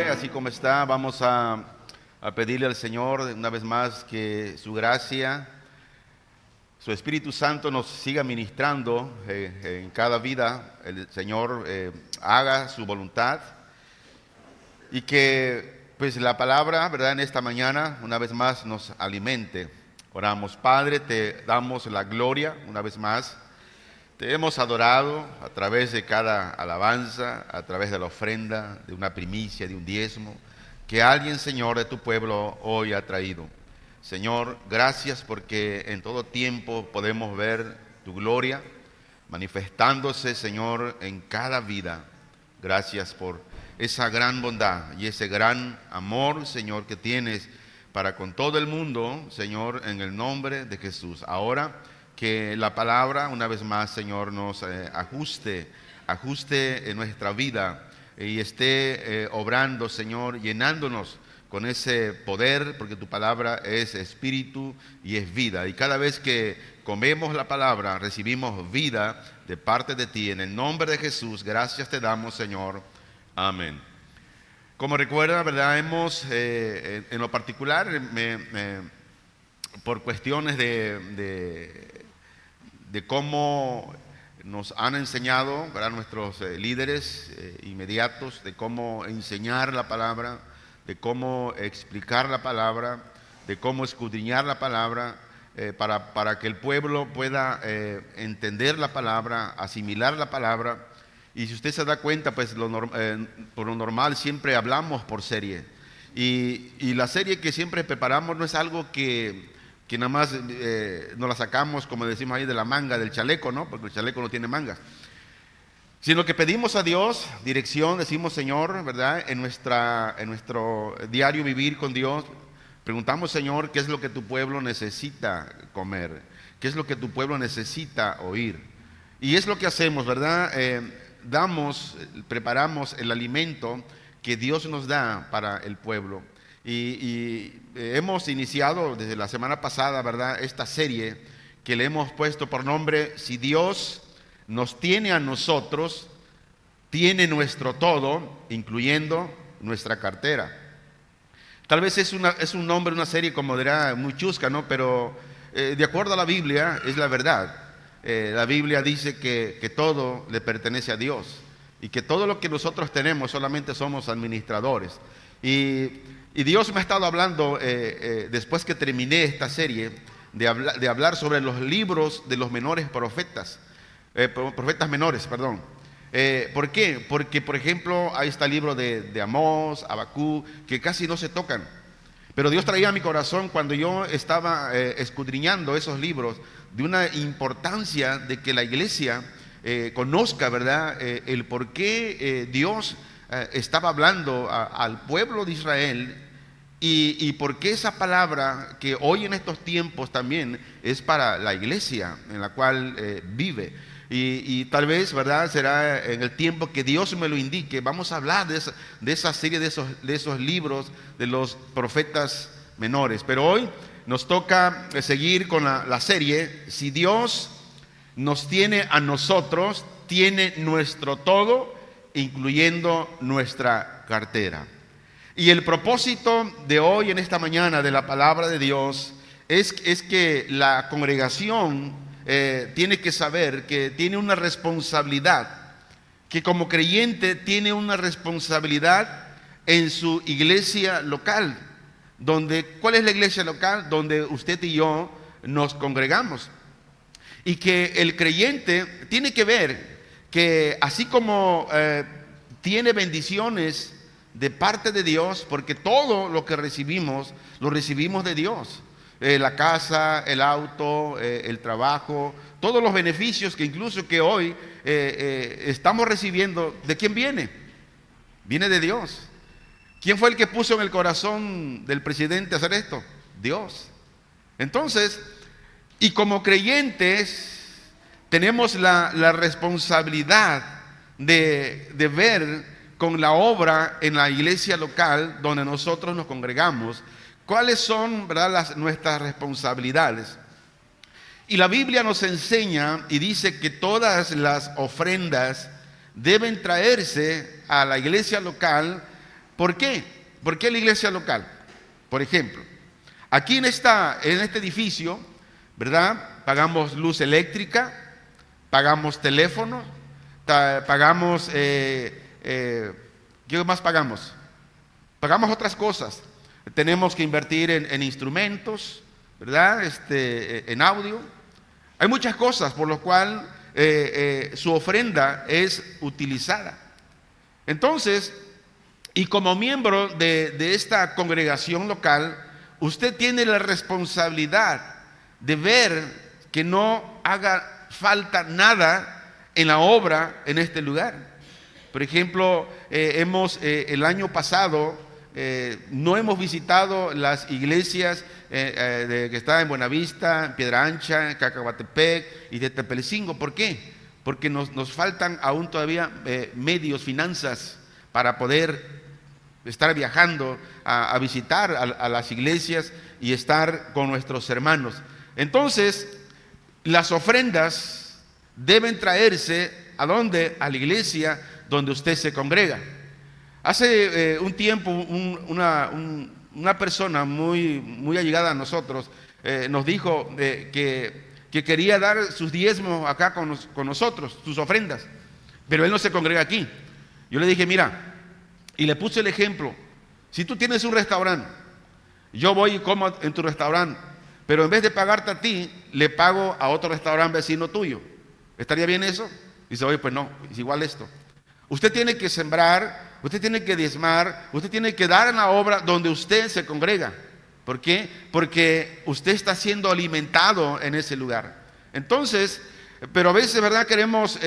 nombre, así como está, vamos a pedirle al Señor una vez más que su gracia, su Espíritu Santo nos siga ministrando en cada vida. El Señor haga su voluntad y que pues la palabra, ¿verdad?, en esta mañana una vez más nos alimente. Oramos. Padre, te damos la gloria una vez más. Te hemos adorado a través de cada alabanza, a través de la ofrenda, de una primicia, de un diezmo, que alguien, Señor, de tu pueblo hoy ha traído. Señor, gracias porque en todo tiempo podemos ver tu gloria manifestándose, Señor, en cada vida. Gracias por esa gran bondad y ese gran amor, Señor, que tienes para con todo el mundo, Señor, en el nombre de Jesús. Ahora, que la palabra, una vez más, Señor, nos ajuste en nuestra vida y esté obrando, Señor, llenándonos con ese poder, porque tu palabra es espíritu y es vida. Y cada vez que comemos la palabra, recibimos vida de parte de ti. En el nombre de Jesús, gracias te damos, Señor. Amén. Como recuerda, ¿verdad? Hemos, en lo particular, por cuestiones de cómo nos han enseñado, ¿verdad?, nuestros líderes inmediatos, de cómo enseñar la palabra, de cómo explicar la palabra, de cómo escudriñar la palabra, para que el pueblo pueda entender la palabra, asimilar la palabra. Y si usted se da cuenta, pues por lo normal siempre hablamos por serie. Y la serie que siempre preparamos no es algo que nada más nos la sacamos, como decimos ahí, de la manga, del chaleco, ¿no? Porque el chaleco no tiene manga. Sino que pedimos a Dios dirección, decimos, Señor, ¿verdad? En nuestro diario vivir con Dios, preguntamos, Señor, ¿qué es lo que tu pueblo necesita comer? ¿Qué es lo que tu pueblo necesita oír? Y es lo que hacemos, ¿verdad? Preparamos el alimento que Dios nos da para el pueblo. Y hemos iniciado desde la semana pasada, ¿verdad?, esta serie que le hemos puesto por nombre: Si Dios nos tiene a nosotros, tiene nuestro todo, incluyendo nuestra cartera. Tal vez es un nombre, una serie, como dirá, muy chusca, ¿no? Pero de acuerdo a la Biblia, es la verdad. La Biblia dice que todo le pertenece a Dios y que todo lo que nosotros tenemos solamente somos administradores. Y Dios me ha estado hablando, después que terminé esta serie, de hablar sobre los libros de los menores profetas, profetas menores, perdón. ¿Por qué? Porque, por ejemplo, ahí está el libro de Amós, Abacú, que casi no se tocan. Pero Dios traía a mi corazón, cuando yo estaba escudriñando esos libros, de una importancia de que la iglesia conozca, ¿verdad?, el por qué Dios estaba hablando al pueblo de Israel y por qué esa palabra que hoy en estos tiempos también es para la iglesia en la cual vive. Y tal vez, ¿verdad?, será en el tiempo que Dios me lo indique. Vamos a hablar de esa serie, de esos libros de los profetas menores. Pero hoy nos toca seguir con la serie: Si Dios nos tiene a nosotros, tiene nuestro todo, incluyendo nuestra cartera. Y el propósito de hoy, en esta mañana, de la palabra de Dios es que la congregación tiene que saber que tiene una responsabilidad, que como creyente tiene una responsabilidad en su iglesia local. ¿Cuál es la iglesia local? Donde usted y yo nos congregamos. Y que el creyente tiene que ver que así como tiene bendiciones de parte de Dios, porque todo lo que recibimos, lo recibimos de Dios. La casa, el auto, el trabajo, todos los beneficios que incluso que hoy estamos recibiendo, ¿de quién viene? Viene de Dios. ¿Quién fue el que puso en el corazón del presidente hacer esto? Dios. Entonces, y como creyentes tenemos la responsabilidad de ver con la obra en la iglesia local donde nosotros nos congregamos, cuáles son, ¿verdad?, nuestras responsabilidades. Y la Biblia nos enseña y dice que todas las ofrendas deben traerse a la iglesia local ¿Por qué? ¿Por qué la iglesia local? Por ejemplo, aquí en este edificio, ¿verdad? Pagamos luz eléctrica, pagamos teléfono, pagamos, ¿qué más pagamos? Pagamos otras cosas. Tenemos que invertir en instrumentos, ¿verdad? En audio. Hay muchas cosas por lo cual su ofrenda es utilizada. Entonces, y como miembro de esta congregación local, usted tiene la responsabilidad de ver que no haga falta nada en la obra en este lugar. Por ejemplo, el año pasado no hemos visitado las iglesias que están en Buenavista, en Piedra Ancha, en Cacahuatepec y de Tepelcingo. ¿Por qué? Porque nos faltan aún todavía medios, finanzas para poder estar viajando a visitar a las iglesias y estar con nuestros hermanos. Entonces, las ofrendas deben traerse ¿a dónde? A la iglesia donde usted se congrega. Hace un tiempo una persona muy allegada a nosotros nos dijo que quería dar sus diezmos acá con nosotros, sus ofrendas, pero él no se congrega aquí. Yo le dije, mira, y le puse el ejemplo, si tú tienes un restaurante, yo voy y como en tu restaurante, pero en vez de pagarte a ti, le pago a otro restaurante vecino tuyo. ¿Estaría bien eso? Dice, oye, pues no, es igual esto. Usted tiene que sembrar, usted tiene que diezmar, usted tiene que dar en la obra donde usted se congrega. ¿Por qué? Porque usted está siendo alimentado en ese lugar. Entonces, pero a veces, ¿verdad? Queremos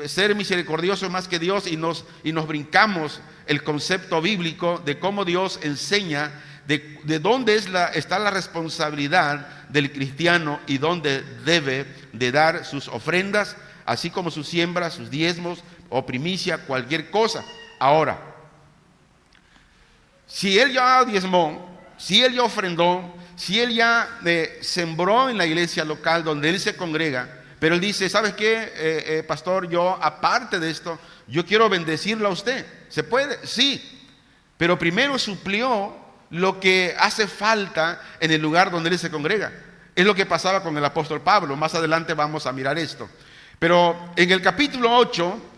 ser misericordiosos más que Dios y nos brincamos el concepto bíblico de cómo Dios enseña de dónde está la responsabilidad del cristiano y dónde debe de dar sus ofrendas, así como sus siembras, sus diezmos o primicia, cualquier cosa. Ahora, si él ya diezmó, si él ya ofrendó, si él ya sembró en la iglesia local donde él se congrega, pero él dice, ¿sabes qué, pastor? Yo, aparte de esto, yo quiero bendecirlo a usted. ¿Se puede? Sí. Pero primero suplió lo que hace falta en el lugar donde él se congrega. Es lo que pasaba con el apóstol Pablo. Más adelante vamos a mirar esto. Pero en el capítulo 8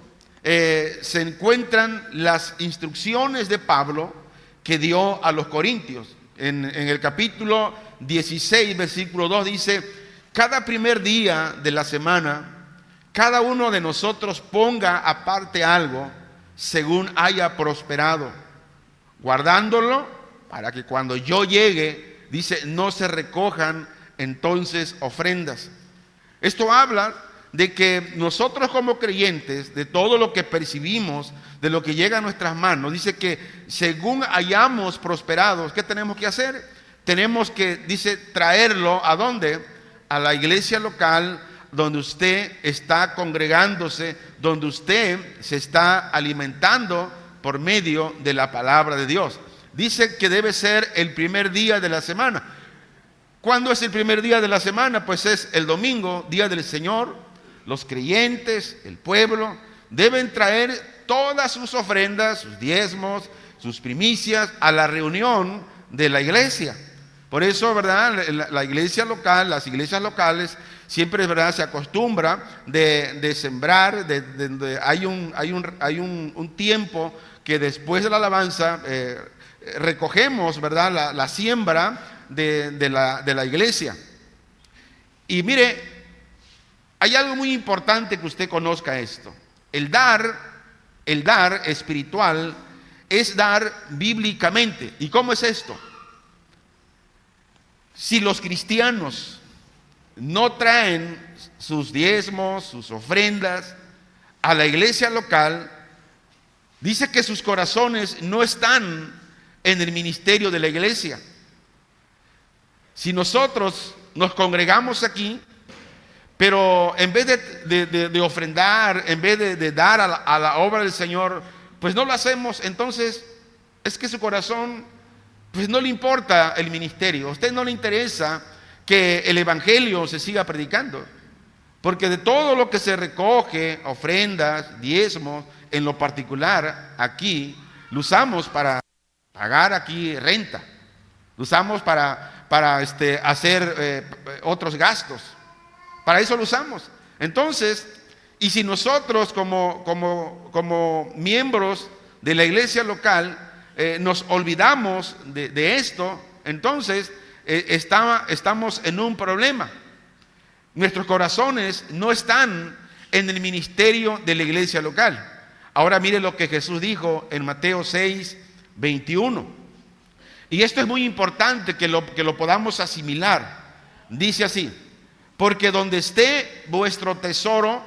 se encuentran las instrucciones de Pablo que dio a los corintios. En el capítulo 16, versículo 2 dice, cada primer día de la semana, cada uno de nosotros ponga aparte algo según haya prosperado, guardándolo para que cuando yo llegue, dice, no se recojan entonces ofrendas. Esto habla de que nosotros como creyentes, de todo lo que percibimos, de lo que llega a nuestras manos, dice que según hayamos prosperado, ¿qué tenemos que hacer? Tenemos que, dice, traerlo ¿a dónde? A la iglesia local donde usted está congregándose, donde usted se está alimentando por medio de la palabra de Dios. Dice que debe ser el primer día de la semana. ¿Cuándo es el primer día de la semana? Pues es el domingo, día del Señor. Los creyentes, el pueblo, deben traer todas sus ofrendas, sus diezmos, sus primicias a la reunión de la iglesia. Por eso, ¿verdad? La iglesia local, las iglesias locales, siempre, ¿verdad?, se acostumbra de sembrar, hay un tiempo que después de la alabanza recogemos, ¿verdad?, la siembra de la iglesia. Y mire, hay algo muy importante que usted conozca esto. El dar espiritual es dar bíblicamente. ¿Y cómo es esto? Si los cristianos no traen sus diezmos, sus ofrendas a la iglesia local, dice que sus corazones no están en el ministerio de la iglesia. Si nosotros nos congregamos aquí, pero en vez de ofrendar, en vez de dar a la obra del Señor, pues no lo hacemos, entonces es que su corazón pues no le importa el ministerio. A usted no le interesa que el evangelio se siga predicando, porque de todo lo que se recoge, ofrendas, diezmos, en lo particular aquí lo usamos para pagar aquí renta, lo usamos para hacer otros gastos, para eso lo usamos. Entonces, y si nosotros como miembros de la iglesia local nos olvidamos de esto, entonces estamos en un problema. Nuestros corazones no están en el ministerio de la iglesia local. Ahora mire lo que Jesús dijo en Mateo 6, 21. Y esto es muy importante que lo podamos asimilar. Dice así: porque donde esté vuestro tesoro,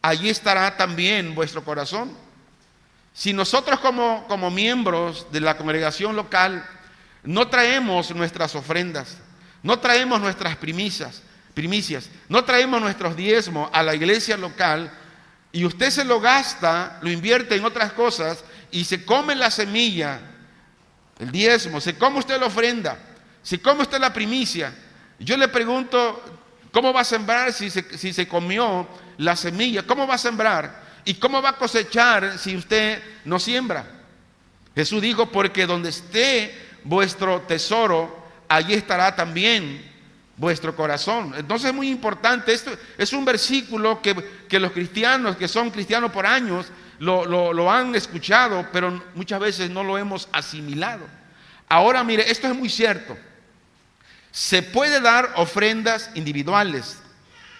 allí estará también vuestro corazón. Si nosotros como miembros de la congregación local no traemos nuestras ofrendas, no traemos nuestras primicias, no traemos nuestros diezmos a la iglesia local, y usted se lo gasta, lo invierte en otras cosas y se come la semilla, el diezmo, se come usted la ofrenda, se come usted la primicia, yo le pregunto, ¿cómo va a sembrar si se comió la semilla? ¿Cómo va a sembrar? ¿Y cómo va a cosechar si usted no siembra? Jesús dijo: porque donde esté vuestro tesoro, allí estará también vuestro corazón. Entonces es muy importante. Esto es un versículo que los cristianos, que son cristianos por años, lo han escuchado, pero muchas veces no lo hemos asimilado. Ahora mire, esto es muy cierto. Se puede dar ofrendas individuales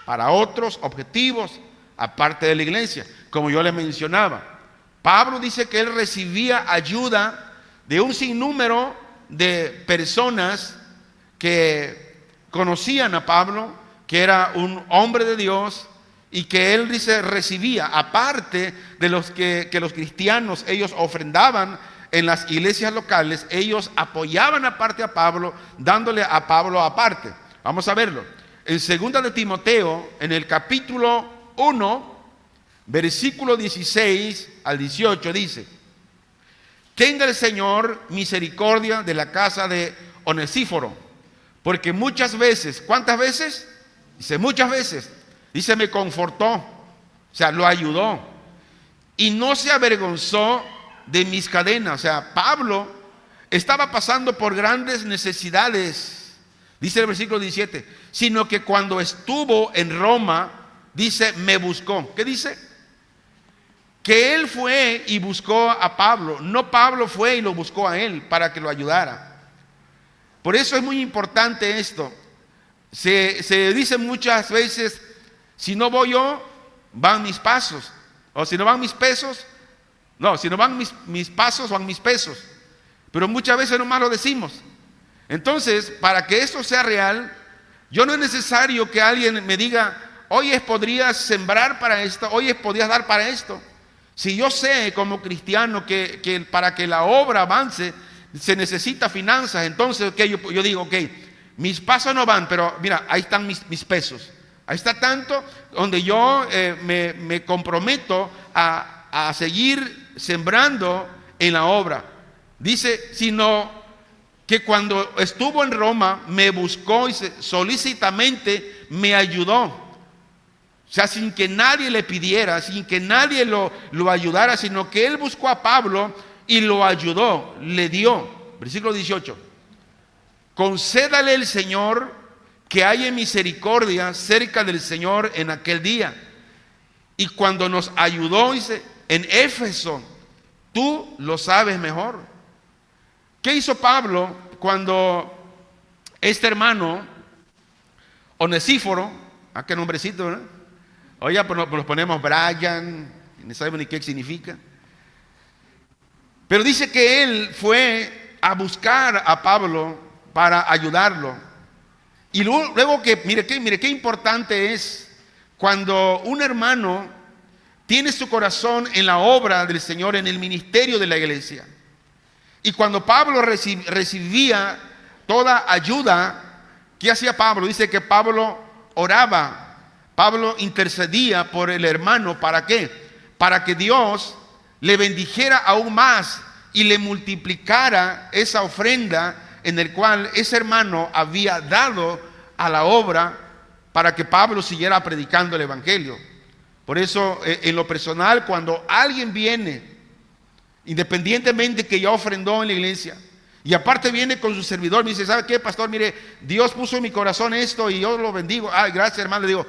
para otros objetivos aparte de la iglesia, como yo le mencionaba. Pablo dice que él recibía ayuda de un sinnúmero de personas que conocían a Pablo, que era un hombre de Dios, y que él dice recibía, aparte de los que los cristianos ellos ofrendaban en las iglesias locales, ellos apoyaban aparte a Pablo, dándole a Pablo aparte. Vamos a verlo. En 2 de Timoteo, en el capítulo 1, versículo 16 al 18, dice: tenga el Señor misericordia de la casa de Onesíforo, porque muchas veces, ¿cuántas veces? Dice muchas veces, dice me confortó, o sea, lo ayudó, y no se avergonzó de mis cadenas. O sea, Pablo estaba pasando por grandes necesidades, dice el versículo 17, sino que cuando estuvo en Roma, dice, me buscó. ¿Qué dice? Que él fue y buscó a Pablo, no Pablo fue y lo buscó a él para que lo ayudara. Por eso es muy importante esto. Se dice muchas veces, si no voy yo, van mis pasos, o si no van mis pesos, no, si no van mis pasos, van mis pesos. Pero muchas veces nomás lo decimos. Entonces, para que esto sea real, yo no es necesario que alguien me diga, oye, podrías sembrar para esto, oye, podrías dar para esto. Si yo sé como cristiano que para que la obra avance se necesita finanzas, entonces yo digo, ok, mis pasos no van, pero mira, ahí están mis pesos. Ahí está tanto donde yo me comprometo a seguir sembrando en la obra. Dice, sino que cuando estuvo en Roma me buscó y solícitamente me ayudó. O sea, sin que nadie le pidiera, sin que nadie lo ayudara, sino que él buscó a Pablo y lo ayudó, le dio. Versículo 18. Concédale el Señor que haya misericordia cerca del Señor en aquel día. Y cuando nos ayudó, dice, en Éfeso, tú lo sabes mejor. ¿Qué hizo Pablo cuando este hermano Onesíforo, qué nombrecito, ¿verdad? Oye, pues nos ponemos Brian, no sabemos ni qué significa. Pero dice que él fue a buscar a Pablo para ayudarlo. Y luego que, mire qué importante es cuando un hermano tiene su corazón en la obra del Señor, en el ministerio de la iglesia. Y cuando Pablo recibía toda ayuda, ¿qué hacía Pablo? Dice que Pablo oraba, Pablo intercedía por el hermano. ¿Para qué? Para que Dios le bendijera aún más y le multiplicara esa ofrenda en el cual ese hermano había dado a la obra para que Pablo siguiera predicando el evangelio. Por eso, en lo personal, cuando alguien viene independientemente que ya ofrendó en la iglesia. Y aparte viene con su servidor, me dice, ¿sabe qué, pastor? Mire, Dios puso en mi corazón esto y yo lo bendigo. Ay, gracias, hermano. Le digo,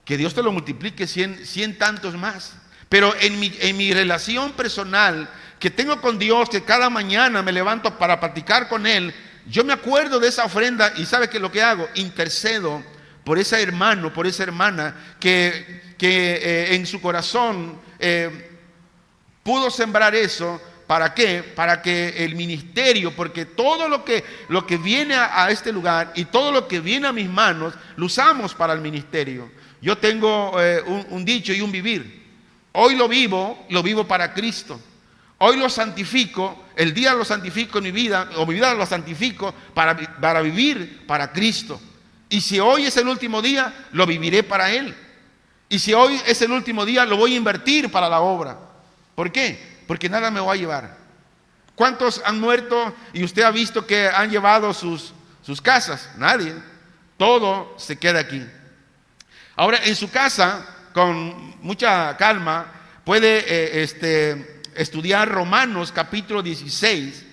que Dios te lo multiplique 100 tantos más. Pero en mi relación personal que tengo con Dios, que cada mañana me levanto para platicar con Él, yo me acuerdo de esa ofrenda y ¿sabe qué es lo que hago? Intercedo por ese hermano, por esa hermana que en su corazón pudo sembrar eso. ¿Para qué? Para que el ministerio, porque todo lo que viene a este lugar y todo lo que viene a mis manos, lo usamos para el ministerio. Yo tengo un dicho y un vivir. Hoy lo vivo para Cristo. Hoy lo santifico, el día lo santifico en mi vida, o mi vida lo santifico para vivir para Cristo. Y si hoy es el último día, lo viviré para Él. Y si hoy es el último día, lo voy a invertir para la obra. ¿Por qué? Porque nada me va a llevar. ¿Cuántos han muerto y usted ha visto que han llevado sus casas? Nadie. Todo se queda aquí. Ahora, en su casa, con mucha calma, puede estudiar Romanos capítulo 16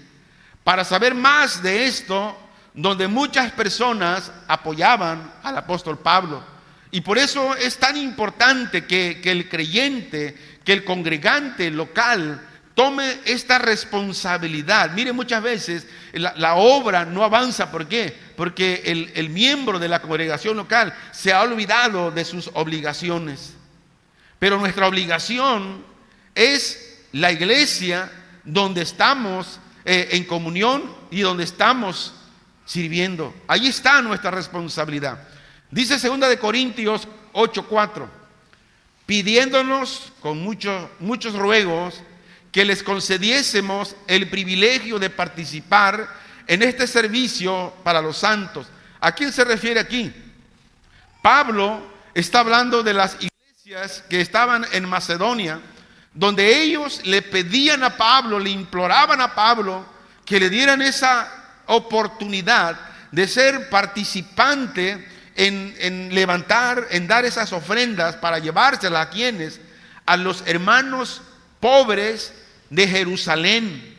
para saber más de esto, donde muchas personas apoyaban al apóstol Pablo. Y por eso es tan importante que el creyente, que el congregante local tome esta responsabilidad. Mire, muchas veces la obra no avanza. ¿Por qué? Porque el miembro de la congregación local se ha olvidado de sus obligaciones. Pero nuestra obligación es la iglesia donde estamos en comunión y donde estamos sirviendo. Ahí está nuestra responsabilidad. Dice 2 de Corintios 8:4, pidiéndonos con muchos ruegos que les concediésemos el privilegio de participar en este servicio para los santos. ¿A quién se refiere aquí? Pablo está hablando de las iglesias que estaban en Macedonia, donde ellos le pedían a Pablo, le imploraban a Pablo que le dieran esa oportunidad de ser participante en levantar, en dar esas ofrendas para llevárselas a quienes, a los hermanos pobres de Jerusalén.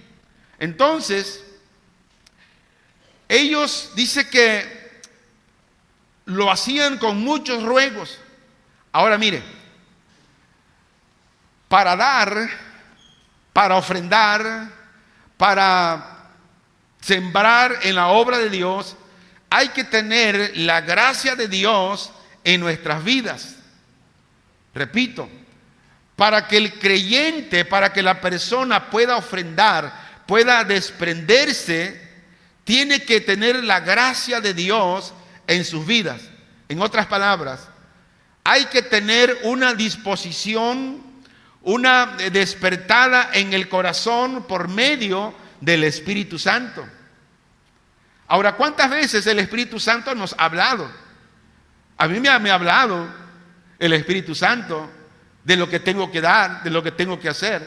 Entonces, ellos dice que lo hacían con muchos ruegos. Ahora mire, para dar, para ofrendar, para sembrar en la obra de Dios, hay que tener la gracia de Dios en nuestras vidas. Repito, para que el creyente, para que la persona pueda ofrendar, pueda desprenderse, tiene que tener la gracia de Dios en sus vidas. En otras palabras, hay que tener una disposición, una despertada en el corazón por medio del Espíritu Santo. Ahora, ¿cuántas veces el Espíritu Santo nos ha hablado? A mí me ha hablado el Espíritu Santo de lo que tengo que dar, de lo que tengo que hacer.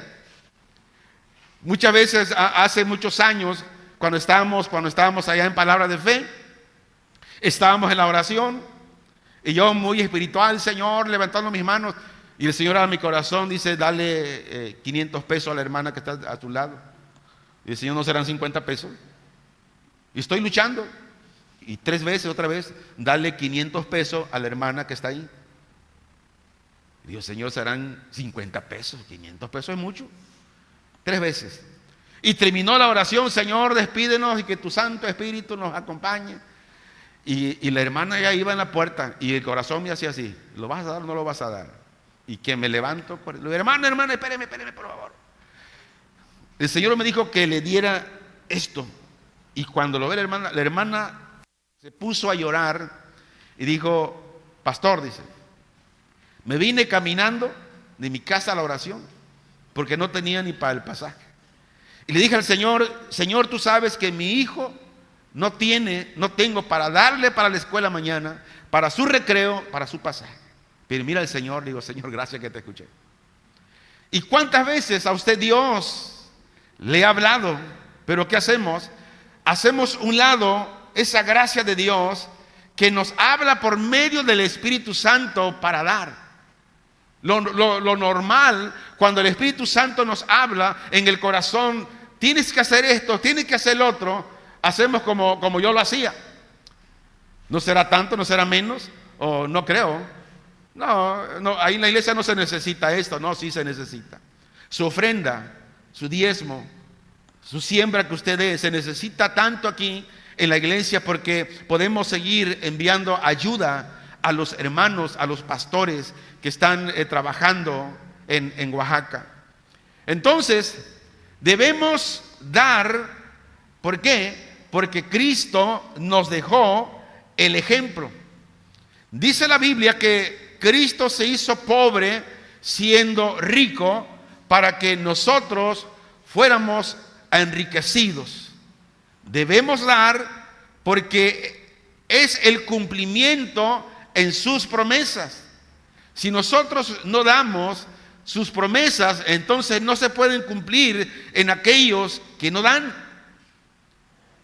Muchas veces, hace muchos años, cuando estábamos allá en Palabra de Fe, estábamos en la oración y yo muy espiritual, Señor, levantando mis manos, y el Señor a mi corazón dice, dale 500 pesos a la hermana que está a tu lado. Y el Señor, no serán 50 pesos. Y estoy luchando. Y 3 veces, otra vez, dale 500 pesos a la hermana que está ahí. Y digo, Señor, serán 50 pesos. 500 pesos es mucho. 3 veces. Y terminó la oración, Señor, despídenos y que tu Santo Espíritu nos acompañe. Y la hermana ya iba en la puerta y el corazón me hacía así, ¿lo vas a dar o no lo vas a dar? Y que me levanto, hermana, espéreme, por favor. El Señor me dijo que le diera esto. Y cuando lo ve la hermana se puso a llorar y dijo, pastor, dice, me vine caminando de mi casa a la oración porque no tenía ni para el pasaje. Y le dije al Señor, Señor, tú sabes que mi hijo no tengo para darle para la escuela mañana, para su recreo, para su pasaje. Pero mira al Señor, digo, Señor, gracias que te escuché. ¿Y cuántas veces a usted Dios le ha hablado? Pero ¿qué hacemos? Hacemos un lado esa gracia de Dios que nos habla por medio del Espíritu Santo para dar. Lo normal, cuando el Espíritu Santo nos habla en el corazón, tienes que hacer esto, tienes que hacer lo otro, hacemos como yo lo hacía. ¿No será tanto, no será menos? O no creo. No, ahí en la iglesia no se necesita esto. No, sí se necesita. Su ofrenda, su diezmo, su siembra que usted dé, se necesita tanto aquí en la iglesia, porque podemos seguir enviando ayuda a los hermanos, a los pastores que están trabajando en Oaxaca. Entonces, debemos dar. ¿Por qué? Porque Cristo nos dejó el ejemplo. Dice la Biblia que Cristo se hizo pobre siendo rico para que nosotros fuéramos enriquecidos. Debemos dar porque es el cumplimiento en sus promesas. Si nosotros no damos sus promesas, entonces no se pueden cumplir en aquellos que no dan.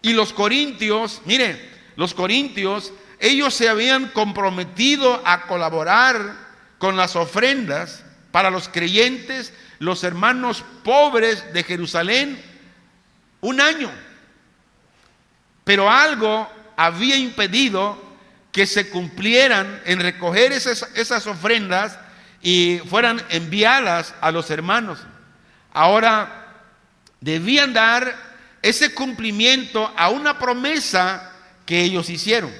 Y los corintios, mire, los corintios, ellos se habían comprometido a colaborar con las ofrendas para los creyentes, los hermanos pobres de Jerusalén, un año. Pero algo había impedido que se cumplieran en recoger esas ofrendas y fueran enviadas a los hermanos. Ahora debían dar ese cumplimiento a una promesa que ellos hicieron.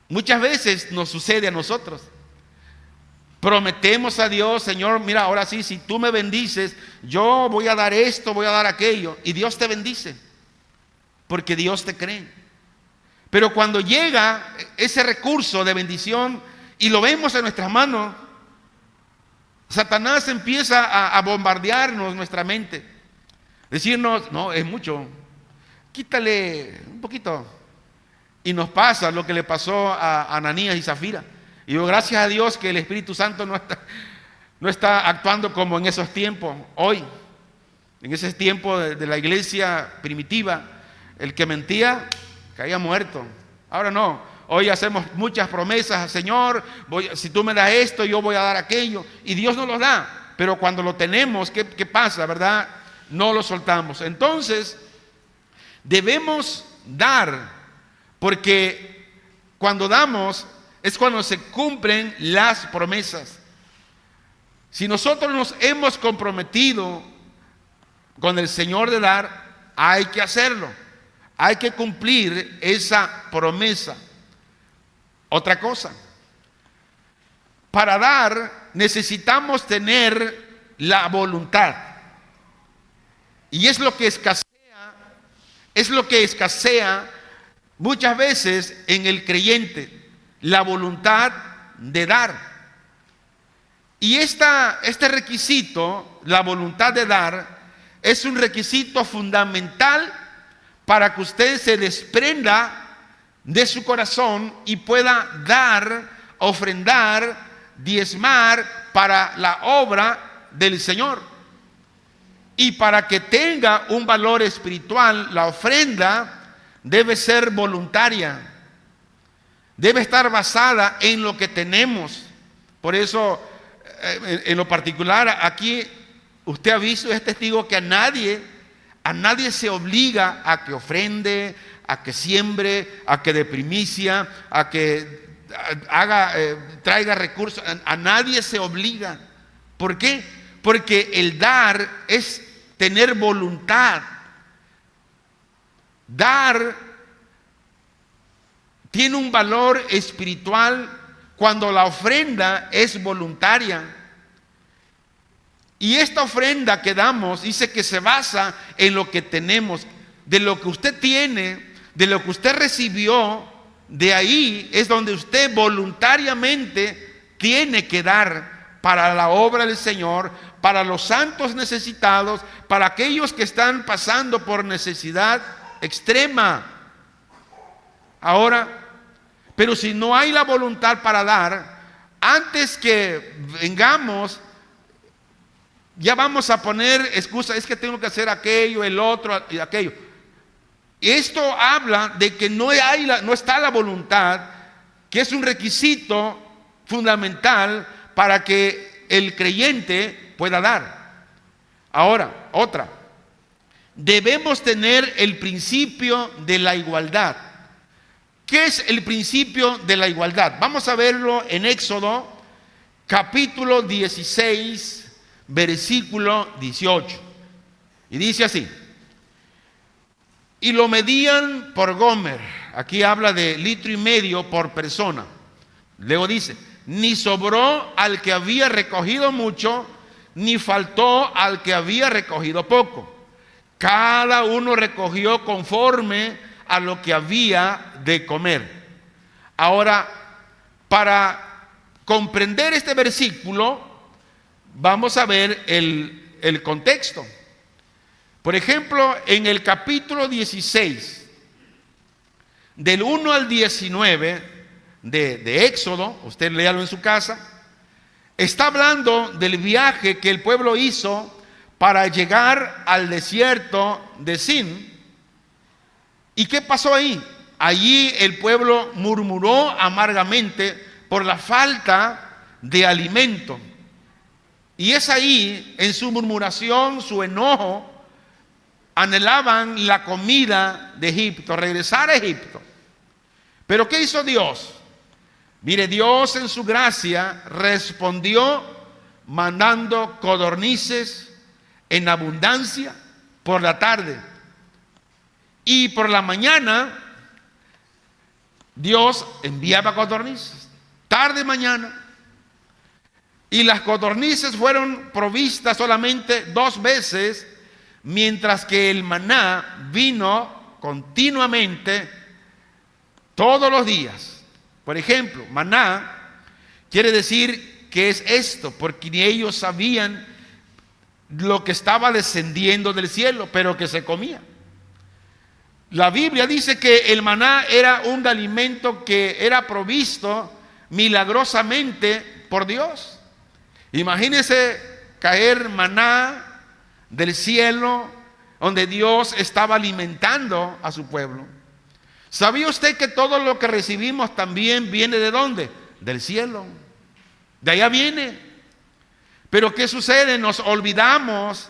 Muchas veces nos sucede a nosotros. Prometemos a Dios: Señor, mira, ahora sí, si tú me bendices, yo voy a dar esto, voy a dar aquello. Y Dios te bendice, porque Dios te cree. Pero cuando llega ese recurso de bendición y lo vemos en nuestras manos, Satanás empieza a bombardearnos nuestra mente. Decirnos: no, es mucho, quítale un poquito. Y nos pasa lo que le pasó a Ananías y Zafira. Y yo, gracias a Dios que el Espíritu Santo no está actuando como en esos tiempos, hoy. En ese tiempo de la iglesia primitiva, el que mentía caía muerto. Ahora no, hoy hacemos muchas promesas: Señor, si tú me das esto, yo voy a dar aquello. Y Dios nos lo da. Pero cuando lo tenemos, ¿qué pasa, verdad? No lo soltamos. Entonces, debemos dar, porque cuando damos es cuando se cumplen las promesas. Si nosotros nos hemos comprometido con el Señor de dar, hay que hacerlo. Hay que cumplir esa promesa. Otra cosa, para dar necesitamos tener la voluntad. Y es lo que escasea muchas veces en el creyente, la voluntad de dar. Y este requisito, la voluntad de dar, es un requisito fundamental para que usted se desprenda de su corazón y pueda dar, ofrendar, diezmar para la obra del Señor. Y para que tenga un valor espiritual, la ofrenda debe ser voluntaria, debe estar basada en lo que tenemos. Por eso, en lo particular, aquí usted ha visto, es testigo que a nadie se obliga a que ofrende, a que siembre, a que dé primicia, a que traiga recursos. A nadie se obliga. ¿Por qué? Porque el dar es tener voluntad. Dar tiene un valor espiritual cuando la ofrenda es voluntaria. Y esta ofrenda que damos dice que se basa en lo que tenemos, de lo que usted tiene, de lo que usted recibió. De ahí es donde usted voluntariamente tiene que dar para la obra del Señor, para los santos necesitados, para aquellos que están pasando por necesidad extrema. Ahora, pero si no hay la voluntad para dar, antes que vengamos, ya vamos a poner excusas: es que tengo que hacer aquello, el otro y aquello. Esto habla de que no está la voluntad, que es un requisito fundamental para que el creyente pueda dar. Ahora, otra. Debemos tener el principio de la igualdad. ¿Qué es el principio de la igualdad? Vamos a verlo en Éxodo, capítulo 16, versículo 18. Y dice así: y lo medían por gomer. Aquí habla de 1,5 litros por persona. Luego dice: ni sobró al que había recogido mucho, ni faltó al que había recogido poco. Cada uno recogió conforme a lo que había de comer. Ahora, para comprender este versículo, vamos a ver el contexto. Por ejemplo, en el capítulo 16, del 1 al 19 de Éxodo, usted léalo en su casa, está hablando del viaje que el pueblo hizo para llegar al desierto de Sin. ¿Y qué pasó ahí? Allí el pueblo murmuró amargamente por la falta de alimento. Y es ahí, en su murmuración, su enojo, anhelaban la comida de Egipto, regresar a Egipto. Pero ¿qué hizo Dios? Mire, Dios en su gracia respondió mandando codornices en abundancia por la tarde. Y por la mañana Dios enviaba codornices, tarde, mañana. Y las codornices fueron provistas solamente 2 veces, mientras que el maná vino continuamente todos los días. Por ejemplo, maná quiere decir que es esto, porque ni ellos sabían lo que estaba descendiendo del cielo, pero que se comía. La Biblia dice que el maná era un alimento que era provisto milagrosamente por Dios. Imagínese caer maná del cielo, donde Dios estaba alimentando a su pueblo. ¿Sabía usted que todo lo que recibimos también viene de dónde? Del cielo. De allá viene. Pero ¿qué sucede? Nos olvidamos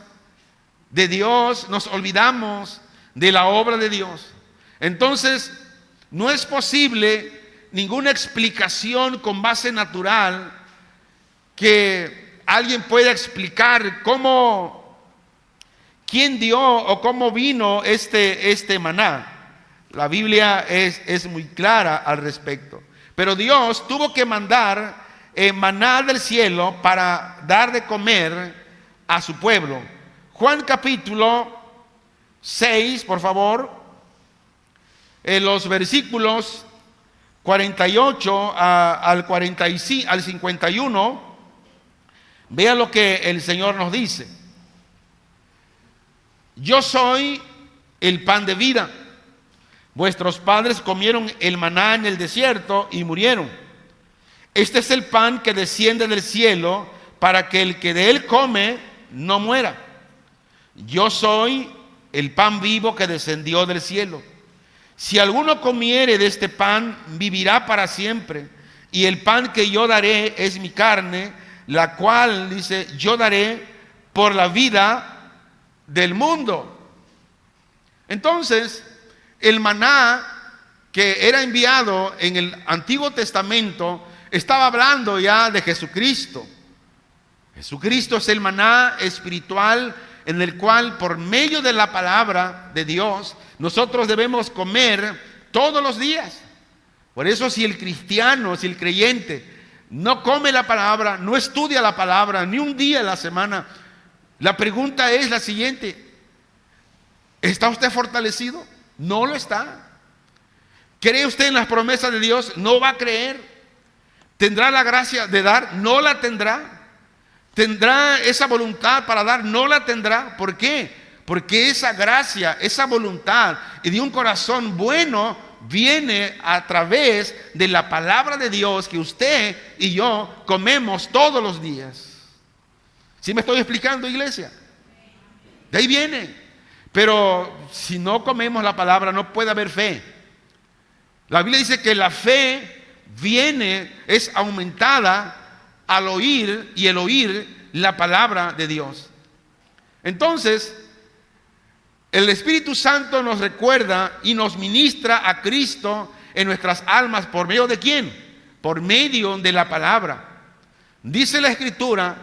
de Dios, nos olvidamos de la obra de Dios. Entonces, no es posible ninguna explicación con base natural que alguien pueda explicar quién dio o cómo vino este maná. La Biblia es muy clara al respecto. Pero Dios tuvo que mandar maná del cielo para dar de comer a su pueblo. Juan capítulo 6, por favor, los versículos 48 al 45, al 51, vea lo que el Señor nos dice. Yo soy el pan de vida. Vuestros padres comieron el maná en el desierto y murieron. Este es el pan que desciende del cielo para que el que de él come no muera. Yo soy el pan vivo que descendió del cielo. Si alguno comiere de este pan, vivirá para siempre. Y el pan que yo daré es mi carne, la cual, dice, yo daré por la vida del mundo. Entonces, el maná que era enviado en el Antiguo Testamento estaba hablando ya de Jesucristo. Jesucristo es el maná espiritual en el cual, por medio de la palabra de Dios, nosotros debemos comer todos los días. Por eso, si el cristiano, si el creyente no come la palabra, no estudia la palabra ni un día a la semana, la pregunta es la siguiente: ¿está usted fortalecido? No lo está. ¿Cree usted en las promesas de Dios? No va a creer. ¿Tendrá la gracia de dar? No la tendrá. ¿Tendrá esa voluntad para dar? No la tendrá. ¿Por qué? Porque esa gracia, esa voluntad y de un corazón bueno viene a través de la palabra de Dios que usted y yo comemos todos los días. ¿Sí me estoy explicando, iglesia? De ahí viene. Pero si no comemos la palabra, no puede haber fe. La Biblia dice que la fe es aumentada al oír y el oír la palabra de Dios. Entonces, el Espíritu Santo nos recuerda y nos ministra a Cristo en nuestras almas. ¿Por medio de quién? Por medio de la palabra. Dice la Escritura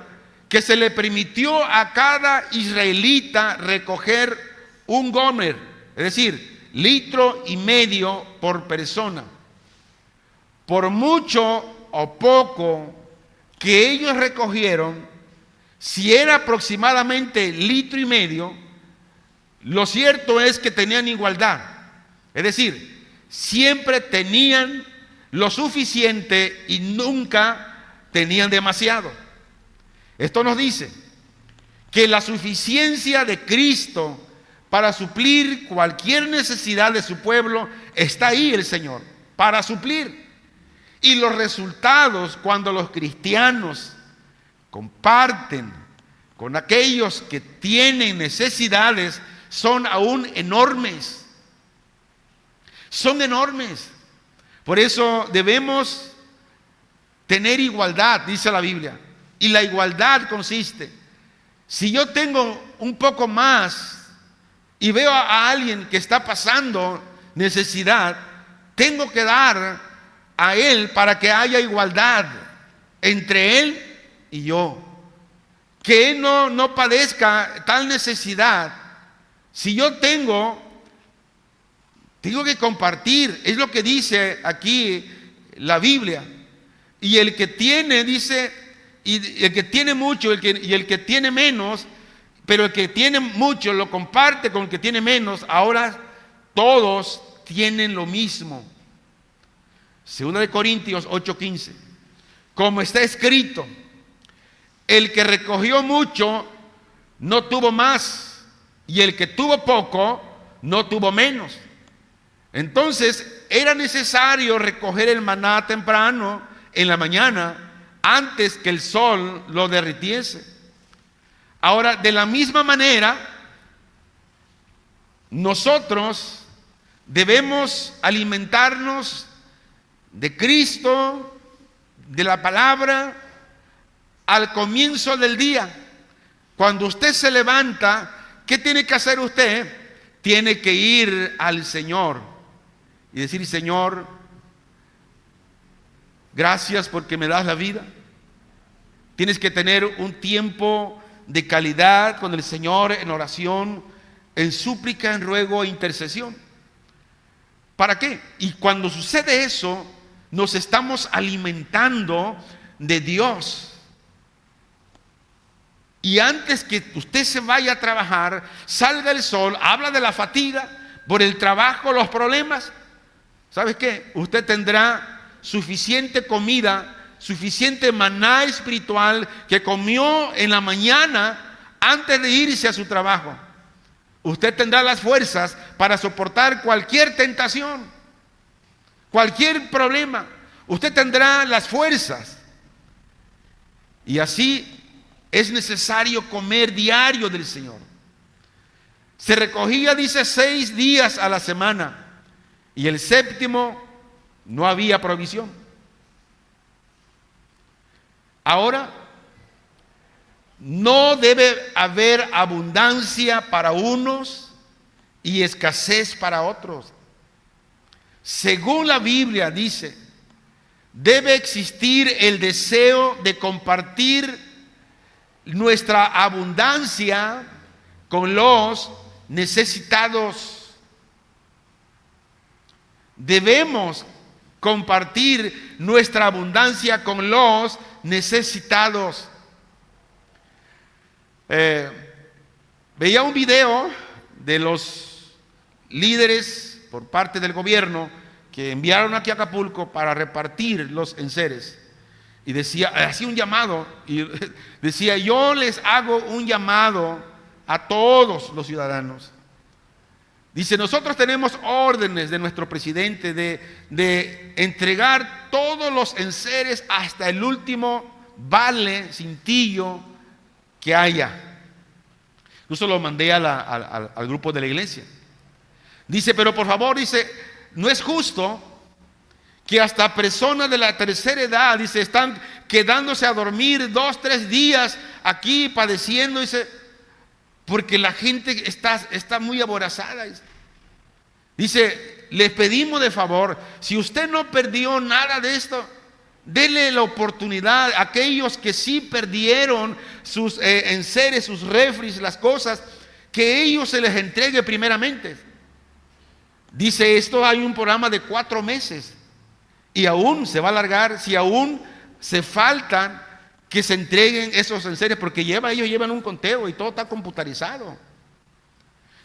que se le permitió a cada israelita recoger un gomer, es decir, 1,5 litros por persona. Por mucho o poco que ellos recogieron, si era aproximadamente 1,5 litros, lo cierto es que tenían igualdad. Es decir, siempre tenían lo suficiente y nunca tenían demasiado. Esto nos dice que la suficiencia de Cristo para suplir cualquier necesidad de su pueblo está ahí, el Señor, para suplir. Y los resultados cuando los cristianos comparten con aquellos que tienen necesidades son aún enormes. Son enormes. Por eso debemos tener igualdad, dice la Biblia. Y la igualdad consiste, si yo tengo un poco más y veo a alguien que está pasando necesidad, tengo que dar a él para que haya igualdad entre él y yo. Que él no padezca tal necesidad. Si yo tengo que compartir, es lo que dice aquí la Biblia. Y el que tiene, dice, y el que tiene mucho y el que tiene menos, pero el que tiene mucho lo comparte con el que tiene menos, ahora todos tienen lo mismo. 2 Corintios 8:15. Como está escrito, el que recogió mucho no tuvo más, y el que tuvo poco no tuvo menos. Entonces era necesario recoger el maná temprano en la mañana, antes que el sol lo derritiese. Ahora, de la misma manera, nosotros debemos alimentarnos de Cristo, de la palabra, al comienzo del día. Cuando usted se levanta, ¿qué tiene que hacer usted? Tiene que ir al Señor y decir: Señor, gracias porque me das la vida. Tienes que tener un tiempo de calidad con el Señor en oración, en súplica, en ruego e intercesión. ¿Para qué? Y cuando sucede eso, nos estamos alimentando de Dios. Y antes que usted se vaya a trabajar, salga el sol, habla de la fatiga por el trabajo, los problemas. ¿Sabes qué? Usted tendrá suficiente comida, suficiente maná espiritual que comió en la mañana antes de irse a su trabajo. Usted tendrá las fuerzas para soportar cualquier tentación, cualquier problema. Usted tendrá las fuerzas. Y así es necesario comer diario del Señor. Se recogía, dice, 6 días a la semana, y el séptimo no había provisión. Ahora, no debe haber abundancia para unos y escasez para otros. Según la Biblia dice, debe existir el deseo de compartir nuestra abundancia con los necesitados. Debemos compartir nuestra abundancia con los necesitados. Veía un video de los líderes por parte del gobierno que enviaron aquí a Acapulco para repartir los enseres, y decía, hacía un llamado y decía: yo les hago un llamado a todos los ciudadanos. Dice: nosotros tenemos órdenes de nuestro presidente de entregar todos los enseres hasta el último vale, cintillo que haya. Yo se lo mandé al grupo de la iglesia. Dice: pero por favor, dice, no es justo que hasta personas de la tercera edad, dice, están quedándose a dormir 2, 3 días aquí padeciendo, dice, porque la gente está muy aborazada. Dice, les pedimos de favor, si usted no perdió nada de esto, dele la oportunidad a aquellos que sí perdieron sus enseres, sus refris, las cosas, que ellos se les entregue primeramente. Dice, esto hay un programa de 4 meses y aún se va a alargar, si aún se faltan que se entreguen esos enseres, porque ellos llevan un conteo y todo está computarizado.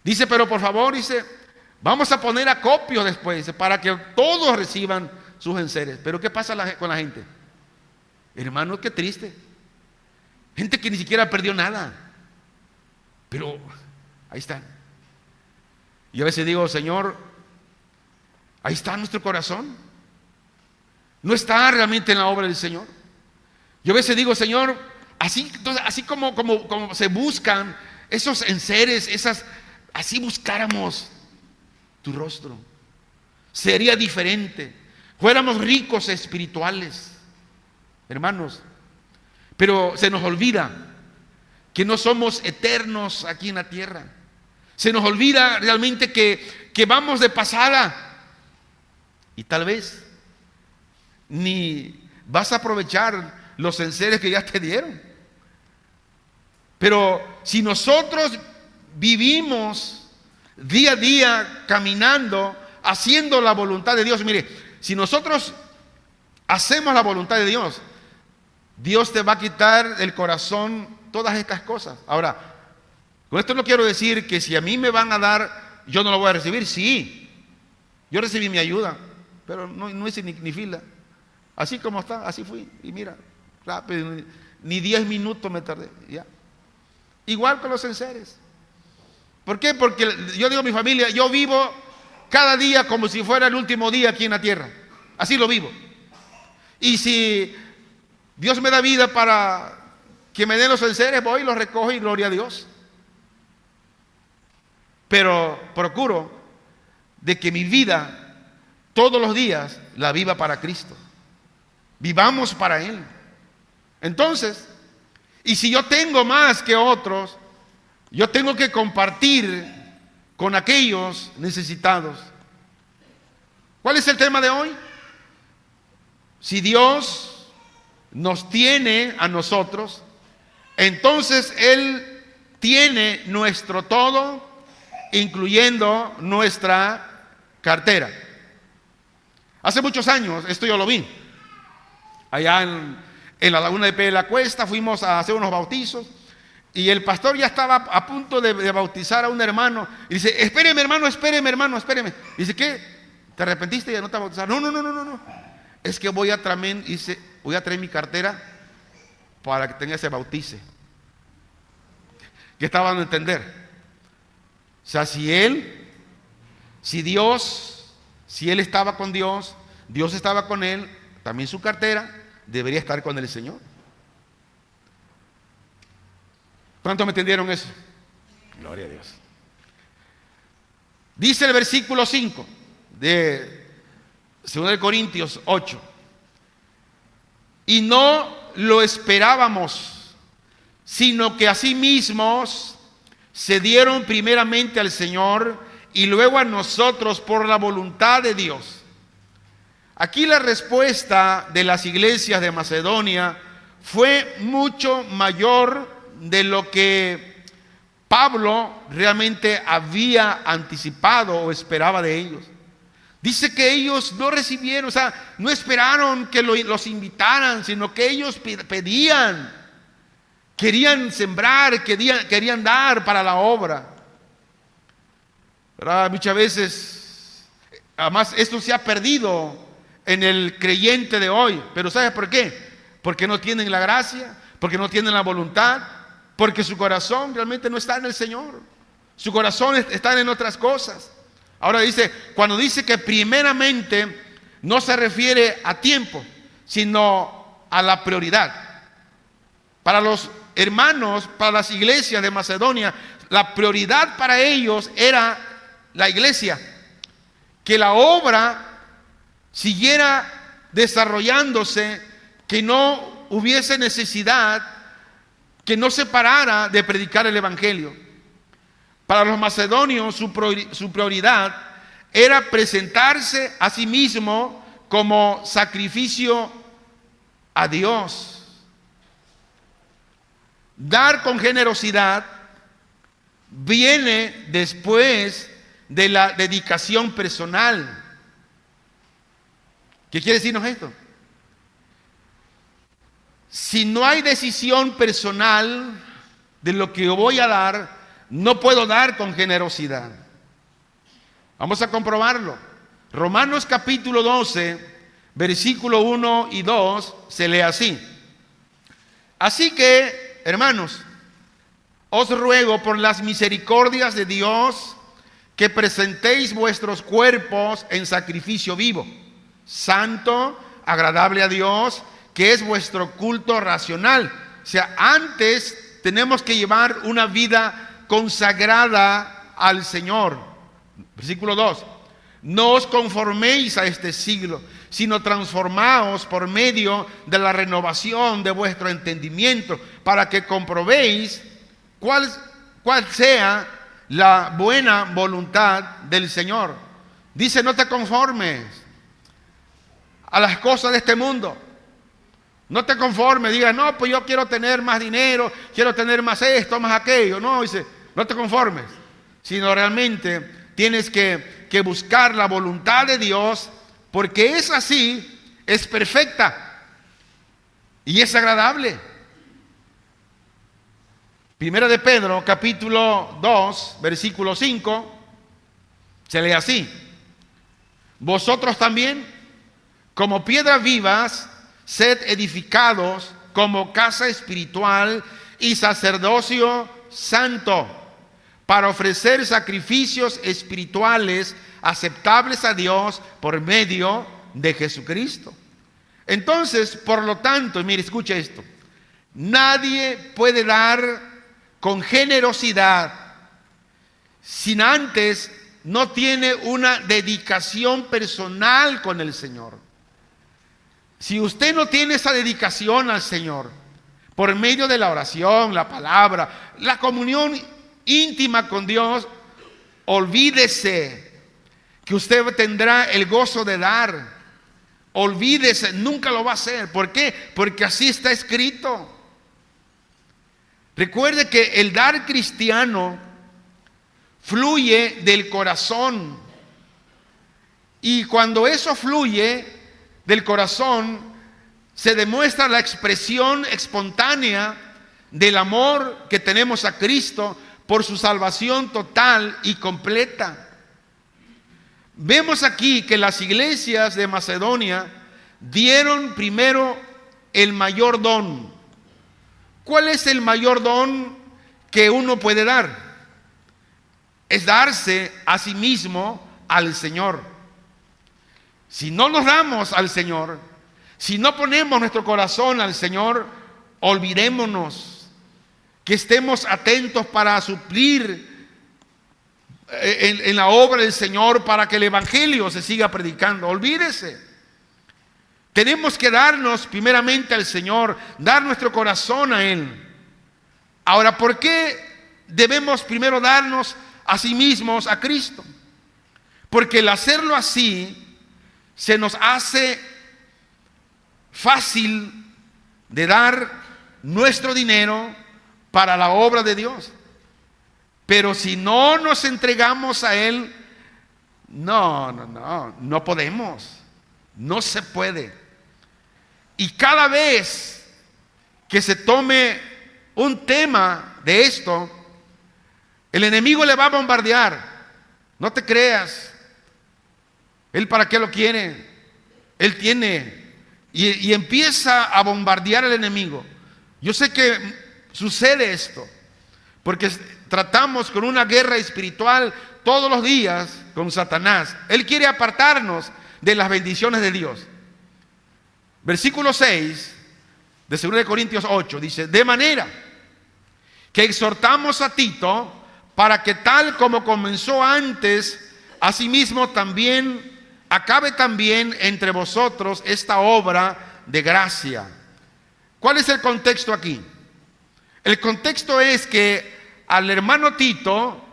Dice, pero por favor, dice, vamos a poner acopio después, dice, para que todos reciban sus enseres. Pero ¿qué pasa con la gente? Hermano, qué triste. Gente que ni siquiera perdió nada, pero ahí están. Y a veces digo, Señor, ahí está nuestro corazón. No está realmente en la obra del Señor. Yo a veces digo, Señor, así como se buscan esos enseres, así buscáramos tu rostro, sería diferente. Fuéramos ricos espirituales, hermanos. Pero se nos olvida que no somos eternos aquí en la tierra. Se nos olvida realmente que vamos de pasada. Y tal vez ni vas a aprovechar los enseres que ya te dieron. Pero si nosotros vivimos día a día caminando, haciendo la voluntad de Dios, mire, si nosotros hacemos la voluntad de Dios, Dios te va a quitar del corazón todas estas cosas. Ahora, con esto no quiero decir que si a mí me van a dar, yo no lo voy a recibir. Sí, yo recibí mi ayuda, pero no hice ni fila. Así como está, así fui. Y mira, rápido, ni 10 minutos me tardé. Ya. Igual con los enseres. ¿Por qué? Porque yo digo a mi familia, yo vivo cada día como si fuera el último día aquí en la tierra. Así lo vivo. Y si Dios me da vida para que me den los enseres, voy y los recojo y gloria a Dios. Pero procuro de que mi vida todos los días la viva para Cristo. Vivamos para Él. Entonces, y si yo tengo más que otros, yo tengo que compartir con aquellos necesitados. ¿Cuál es el tema de hoy? Si Dios nos tiene a nosotros, entonces Él tiene nuestro todo, incluyendo nuestra cartera. Hace muchos años, esto yo lo vi, allá en la laguna de la Cuesta, fuimos a hacer unos bautizos y el pastor ya estaba a punto de bautizar a un hermano y dice, espéreme hermano, espéreme. Dice, ¿qué? ¿Te arrepentiste y ya no te bautizaron? No. Es que voy a traer mi cartera para que tenga ese bautice. ¿Qué estaban a entender? O sea, si él estaba con Dios, Dios estaba con él, también su cartera debería estar con el Señor. ¿Cuántos me entendieron eso? Gloria a Dios. Dice el versículo 5 de 2 Corintios 8. Y no lo esperábamos, sino que asimismo se dieron primeramente al Señor y luego a nosotros por la voluntad de Dios. Aquí la respuesta de las iglesias de Macedonia fue mucho mayor de lo que Pablo realmente había anticipado o esperaba de ellos. Dice que ellos no recibieron, o sea, no esperaron que los invitaran, sino que ellos pedían, querían sembrar, querían dar para la obra. ¿Verdad? Muchas veces, además esto se ha perdido en el creyente de hoy. Pero ¿sabes por qué? Porque no tienen la gracia, porque no tienen la voluntad, porque su corazón realmente no está en el Señor. Su corazón está en otras cosas. Ahora dice, cuando dice que primeramente no se refiere a tiempo, sino a la prioridad. Para los hermanos, para las iglesias de Macedonia, la prioridad para ellos era la iglesia, que la obra siguiera desarrollándose, que no hubiese necesidad, que no se parara de predicar el evangelio. Para los macedonios su prioridad era presentarse a sí mismo como sacrificio a Dios. Dar con generosidad viene después de la dedicación personal. ¿Qué quiere decirnos esto? Si no hay decisión personal de lo que yo voy a dar, no puedo dar con generosidad. Vamos a comprobarlo. Romanos capítulo 12, versículo 1 y 2, se lee así. Así que, hermanos, os ruego por las misericordias de Dios que presentéis vuestros cuerpos en sacrificio vivo, santo, agradable a Dios, que es vuestro culto racional. O sea, antes tenemos que llevar una vida consagrada al Señor. Versículo 2. No os conforméis a este siglo, sino transformaos por medio de la renovación de vuestro entendimiento, para que comprobéis cuál sea la buena voluntad del Señor. Dice, no te conformes a las cosas de este mundo. No te conformes, diga, no, pues yo quiero tener más dinero, quiero tener más esto, más aquello. No, dice, no te conformes, sino realmente tienes que buscar la voluntad de Dios, porque es así, es perfecta y es agradable. Primera de Pedro, capítulo 2, versículo 5, se lee así. Vosotros también, como piedras vivas, sed edificados como casa espiritual y sacerdocio santo, para ofrecer sacrificios espirituales aceptables a Dios por medio de Jesucristo. Entonces, por lo tanto, mire, escucha esto, nadie puede dar con generosidad sin antes no tiene una dedicación personal con el Señor. Si usted no tiene esa dedicación al Señor, por medio de la oración, la palabra, la comunión íntima con Dios, olvídese que usted tendrá el gozo de dar. Olvídese, nunca lo va a hacer. ¿Por qué? Porque así está escrito. Recuerde que el dar cristiano fluye del corazón. Y cuando eso fluye del corazón, se demuestra la expresión espontánea del amor que tenemos a Cristo por su salvación total y completa. Vemos aquí que las iglesias de Macedonia dieron primero el mayor don. ¿Cuál es el mayor don que uno puede dar? Es darse a sí mismo al Señor. Si no nos damos al Señor, si no ponemos nuestro corazón al Señor, olvidémonos, que estemos atentos para suplir en la obra del Señor, para que el Evangelio se siga predicando. Olvídese. Tenemos que darnos primeramente al Señor, dar nuestro corazón a Él. Ahora, ¿por qué debemos primero darnos a sí mismos a Cristo? Porque el hacerlo así se nos hace fácil de dar nuestro dinero para la obra de Dios. Pero si no nos entregamos a Él, no podemos, no se puede. Y cada vez que se tome un tema de esto, el enemigo le va a bombardear. No te creas. ¿Él para qué lo quiere? Él tiene. Y empieza a bombardear al enemigo. Yo sé que sucede esto, porque tratamos con una guerra espiritual todos los días con Satanás. Él quiere apartarnos de las bendiciones de Dios. Versículo 6 de 2 Corintios 8 dice: de manera que exhortamos a Tito para que tal como comenzó antes, asimismo también acabe también entre vosotros esta obra de gracia. ¿Cuál es el contexto aquí? El contexto es que al hermano Tito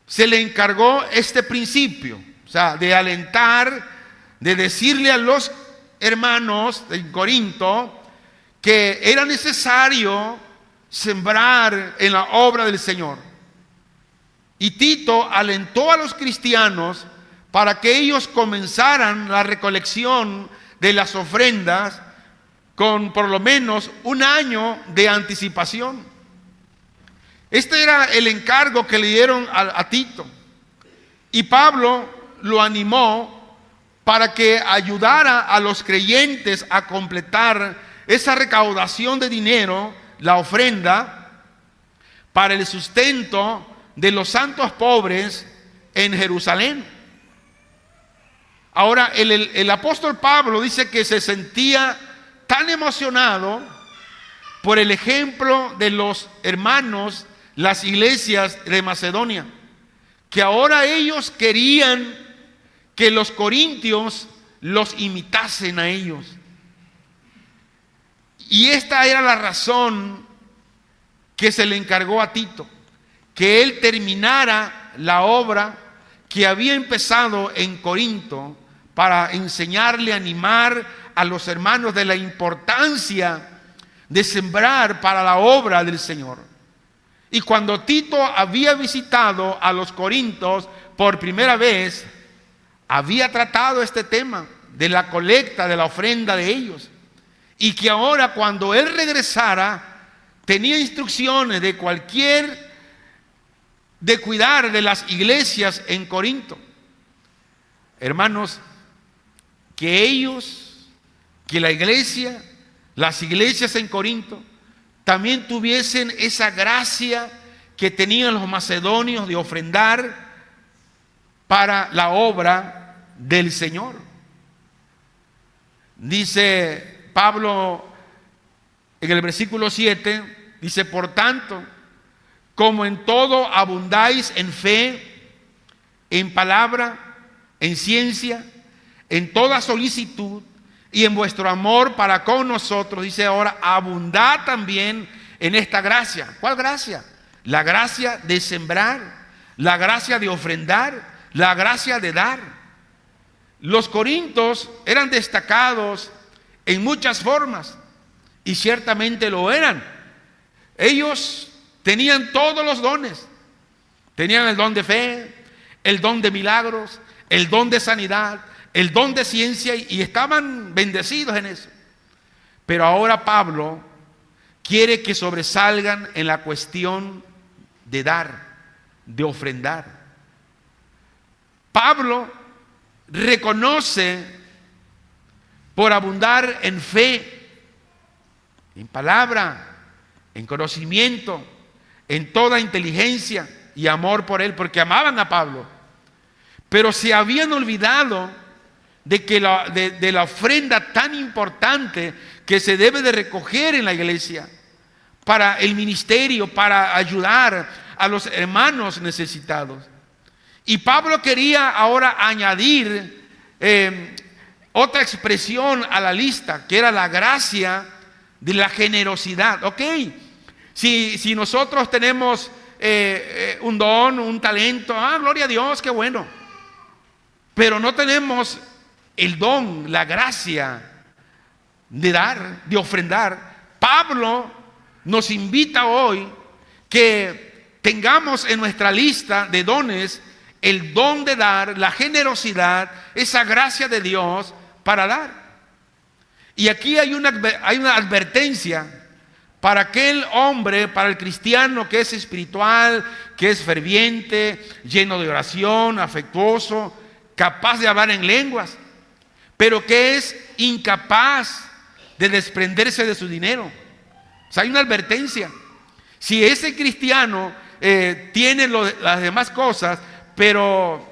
se le encargó este principio, o sea, de alentar, de decirle a los hermanos en Corinto que era necesario sembrar en la obra del Señor. Y Tito alentó a los cristianos para que ellos comenzaran la recolección de las ofrendas con por lo menos un año de anticipación. Este era el encargo que le dieron a Tito. Y Pablo lo animó para que ayudara a los creyentes a completar esa recaudación de dinero, la ofrenda, para el sustento de los santos pobres en Jerusalén. Ahora, el apóstol Pablo dice que se sentía tan emocionado por el ejemplo de los hermanos, las iglesias de Macedonia, que ahora ellos querían que los corintios los imitasen a ellos. Y esta era la razón que se le encargó a Tito, que él terminara la obra que había empezado en Corinto, para enseñarle, animar a los hermanos de la importancia de sembrar para la obra del Señor. Y cuando Tito había visitado a los corintios por primera vez, había tratado este tema de la colecta, de la ofrenda de ellos, y que ahora cuando él regresara tenía instrucciones de cuidar de las iglesias en Corinto. Hermanos, que la iglesia, las iglesias en Corinto, también tuviesen esa gracia que tenían los macedonios de ofrendar para la obra del Señor. Dice Pablo en el versículo 7, dice: por tanto, como en todo abundáis en fe, en palabra, en ciencia, en toda solicitud y en vuestro amor para con nosotros, dice ahora, abundad también en esta gracia. ¿Cuál gracia? La gracia de sembrar, la gracia de ofrendar, la gracia de dar. Los corintios eran destacados en muchas formas, y ciertamente lo eran. Ellos tenían todos los dones. Tenían el don de fe, el don de milagros, el don de sanidad, el don de ciencia, y estaban bendecidos en eso. Pero ahora Pablo quiere que sobresalgan en la cuestión de dar, de ofrendar. Pablo reconoce por abundar en fe, en palabra, en conocimiento, en toda inteligencia y amor por él, porque amaban a Pablo, pero se habían olvidado de la ofrenda tan importante que se debe de recoger en la iglesia para el ministerio, para ayudar a los hermanos necesitados. Y Pablo quería ahora añadir otra expresión a la lista, que era la gracia de la generosidad. Ok, si nosotros tenemos un don, un talento, gloria a Dios, qué bueno, pero no tenemos el don, la gracia de dar, de ofrendar. Pablo nos invita hoy que tengamos en nuestra lista de dones el don de dar, la generosidad, esa gracia de Dios para dar. Y aquí hay una advertencia para aquel hombre, para el cristiano que es espiritual, que es ferviente, lleno de oración, afectuoso, capaz de hablar en lenguas, pero que es incapaz de desprenderse de su dinero. O sea, hay una advertencia. Si ese cristiano tiene las demás cosas, pero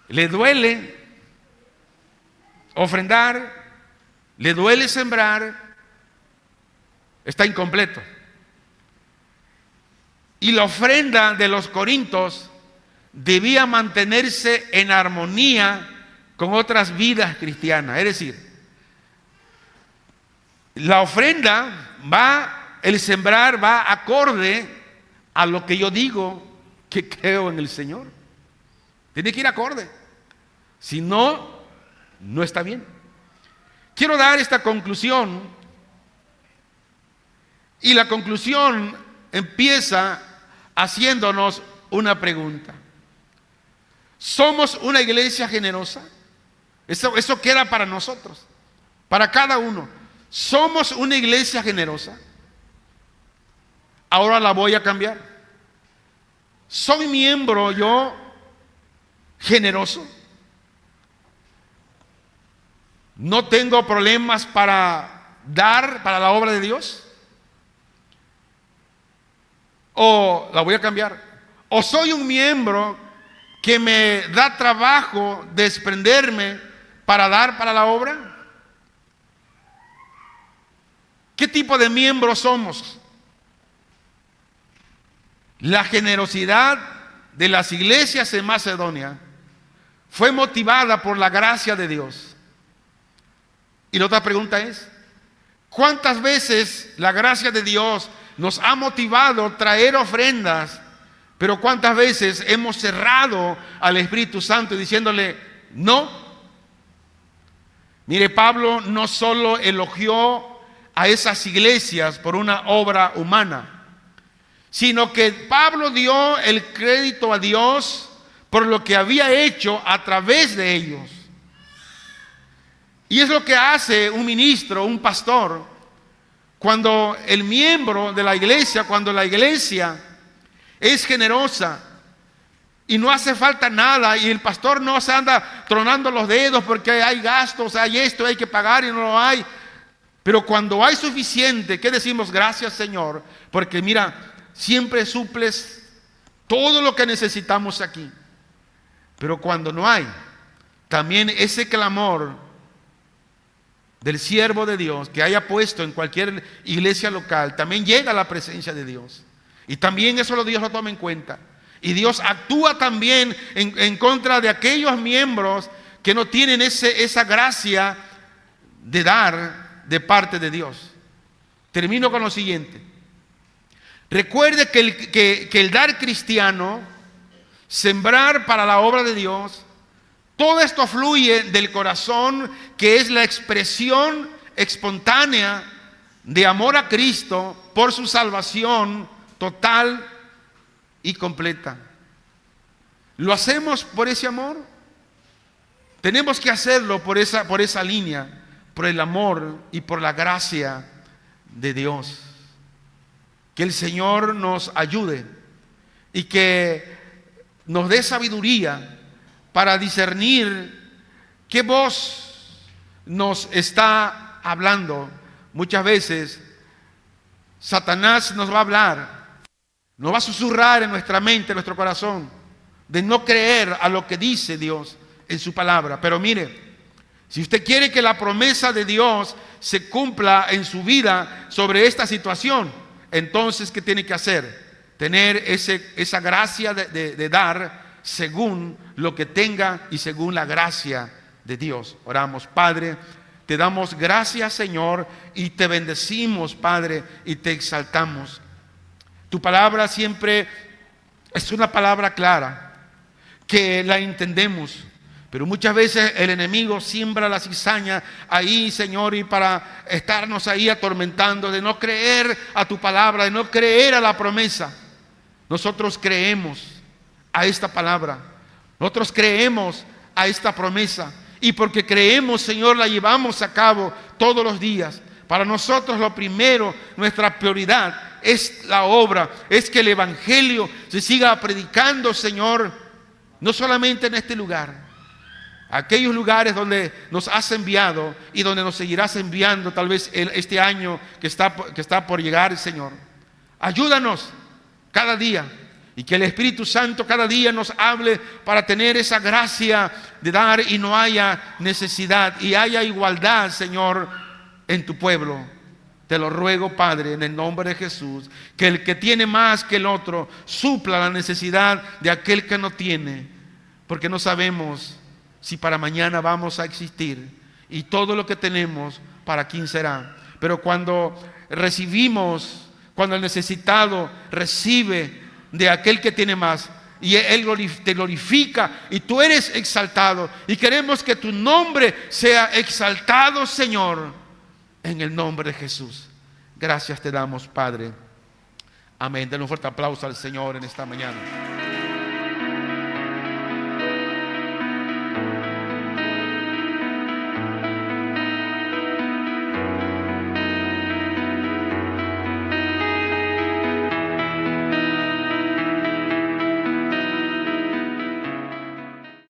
le duele ofrendar, le duele sembrar, está incompleto. Y la ofrenda de los corintios debía mantenerse en armonía con otras vidas cristianas. Es decir, la ofrenda el sembrar va acorde a lo que yo digo que creo en el Señor. Tiene que ir acorde. Si no, no está bien. Quiero dar esta conclusión, y la conclusión empieza haciéndonos una pregunta. ¿Somos una iglesia generosa? Eso queda para nosotros, para cada uno. ¿Somos una iglesia generosa? Ahora la voy a cambiar. ¿Soy miembro yo generoso? ¿No tengo problemas para dar para la obra de Dios? ¿O la voy a cambiar? ¿O soy un miembro que me da trabajo desprenderme para dar para la obra? ¿Qué tipo de miembros somos? La generosidad de las iglesias en Macedonia fue motivada por la gracia de Dios. Y la otra pregunta es, ¿cuántas veces la gracia de Dios nos ha motivado a traer ofrendas, pero cuántas veces hemos cerrado al Espíritu Santo diciéndole no? Mire, Pablo no solo elogió a esas iglesias por una obra humana, sino que Pablo dio el crédito a Dios por lo que había hecho a través de ellos. Y es lo que hace un ministro, un pastor, cuando el miembro de la iglesia, cuando la iglesia es generosa y no hace falta nada, y el pastor no se anda tronando los dedos porque hay gastos, hay esto, hay que pagar y no lo hay. Pero cuando hay suficiente, ¿qué decimos? Gracias, Señor, porque mira, siempre suples todo lo que necesitamos aquí. Pero cuando no hay, también ese clamor del siervo de Dios que haya puesto en cualquier iglesia local, también llega a la presencia de Dios. Y también eso Dios lo toma en cuenta. Y Dios actúa también en contra de aquellos miembros que no tienen esa gracia de dar de parte de Dios. Termino con lo siguiente. Recuerde que el dar cristiano, sembrar para la obra de Dios, todo esto fluye del corazón, que es la expresión espontánea de amor a Cristo por su salvación total y completa. ¿Lo hacemos por ese amor? Tenemos que hacerlo por esa línea, por el amor y por la gracia de Dios. Que el Señor nos ayude y que nos dé sabiduría para discernir qué voz nos está hablando. Muchas veces Satanás nos va a hablar, nos va a susurrar en nuestra mente, en nuestro corazón, de no creer a lo que dice Dios en su palabra. Pero mire, si usted quiere que la promesa de Dios se cumpla en su vida sobre esta situación, entonces ¿qué tiene que hacer? Tener esa gracia de dar según lo que tenga y según la gracia de Dios. Oramos. Padre, te damos gracias, Señor, y te bendecimos, Padre, y te exaltamos. Tu palabra siempre es una palabra clara, que la entendemos, pero muchas veces el enemigo siembra la cizaña ahí, Señor, y para estarnos ahí atormentando, de no creer a tu palabra, de no creer a la promesa. Nosotros creemos a esta palabra, nosotros creemos a esta promesa, y porque creemos, Señor, la llevamos a cabo todos los días. Para nosotros lo primero, nuestra prioridad es la obra, es que el evangelio se siga predicando, Señor, no solamente en este lugar, aquellos lugares donde nos has enviado y donde nos seguirás enviando tal vez este año que está por llegar, Señor. Ayúdanos cada día, y que el Espíritu Santo cada día nos hable para tener esa gracia de dar y no haya necesidad, y haya igualdad, Señor, en tu pueblo. Te lo ruego, Padre, en el nombre de Jesús, que el que tiene más que el otro supla la necesidad de aquel que no tiene, porque no sabemos si para mañana vamos a existir, y todo lo que tenemos, ¿para quién será? Pero cuando recibimos, cuando el necesitado recibe de aquel que tiene más, y Él te glorifica y tú eres exaltado, y queremos que tu nombre sea exaltado, Señor, en el nombre de Jesús. Gracias te damos, Padre. Amén. Denle un fuerte aplauso al Señor en esta mañana.